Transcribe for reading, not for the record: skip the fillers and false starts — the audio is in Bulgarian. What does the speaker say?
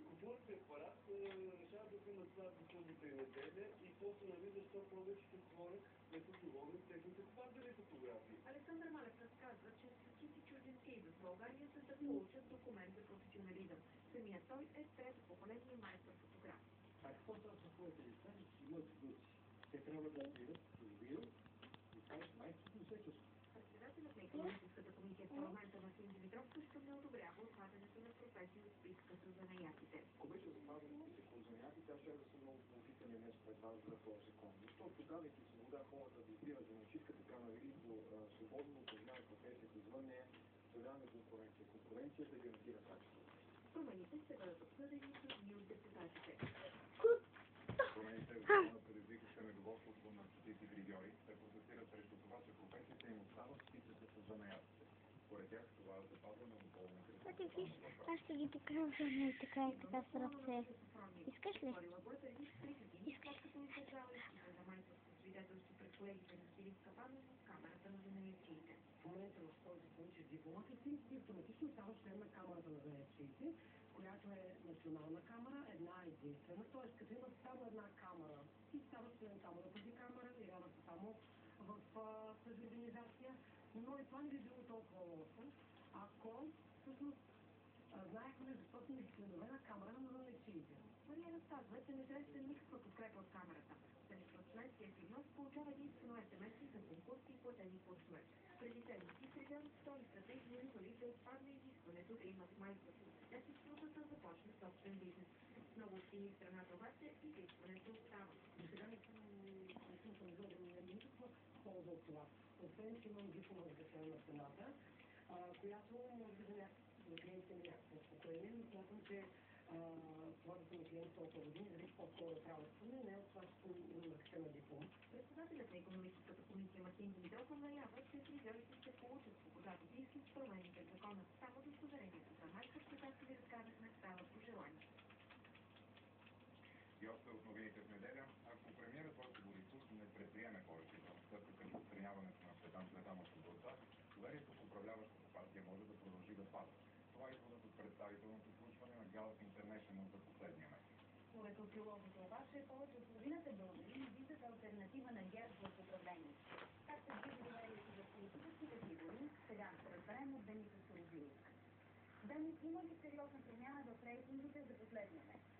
Купувате апарат, решавате да наставят за събота и неделя и после нали защо повечето хора не са доволни техните падали фотографии. Александър Малев разказва, че стотици чужденци идват в България, за да получат документ за професионализъм. Самият той е трето поколение майстор-фотограф. А какво става с моите лица? Имат внуци. Те трябва да разбират и кажат майчето и сечето. Председателят на икономическата комисия в парламента Мартин Димитров също не одобрява отпадането на професии от списъка за занаятите. Ако беше запазен списък от занаятите, аз ще да съм много положителен днес пред вас за този закон. Защото давайки свобода хората да избират занаятчийска така на велико свободно упражняват професията извън нея, създаваме конкуренция. Конкуренцията гарантира качество. Промените ще бъдат обсъдени с едни от депутатите. Промените в закона предизвикаха недоволството на стотици фризьори. Те протестират срещу това, че професията им остава в списъка с занаятите. Според тях това е запазване на околните ресурси. Аз ще ги покажа и така и така с ръце. Искаш ли? Искаш. Като издържава изпита за майсторско свидетелство пред колегите на Филип Капанов в камерата на занаятчиите. В момента, в който получиш дипломата си, автоматично ставаш член на камерата на занаятчиите, която е национална камера, една единствена. Т.е. като имат само една камера, ти ставаш член само на тази камера, явяваш се само в тази организация, но и това не би било толкова лошо, ако всъщност знаехме защо сме членове на камера на занаятчиите. Мария разказва, че не среща никаква подкрепа от камерата. Срещу членския си внос получава единствено SMS-и за конкурси и платени курсове. Преди седмици фризьорът в столицата измени дори да отпадне изискването да имат майсторство свидетелство, за да започне собствен бизнес. В много общини в страната обаче изискването остава. До сега не съм никаква полза от това. Освен, че имам диплома за член на Сената, която може да за клиентите ми някакво успокоение, но смятам, че това да съм клиент толкова години, зависи по-скоро от работата, не от това, че имам разкрена диплом. Председателят на икономическата комисия Мартин Димитров заявява, че фризьорите ще получат свободата да искат промените в закона. Само удостоверението за майсторство, както ви разказахме, става по желание. И още от новините в неделя, ако премиерът Бойко Борисов не предприеме повече стъпки към отстраняването на Цветан Цветанов от властта, доверието в управляващата партия може да продължи да пада. Това е изводът от представителното проучване на Gallup International за последния месец. Според социологите обаче, повече от половината българи не виждат алтернатива на ГЕРБ в управлението. Как се движи доверието в политическите фигури, сега ще разберем от Деница Сорозиловска. Денис, има ли сериозна промяна в рейтингите за последния месец?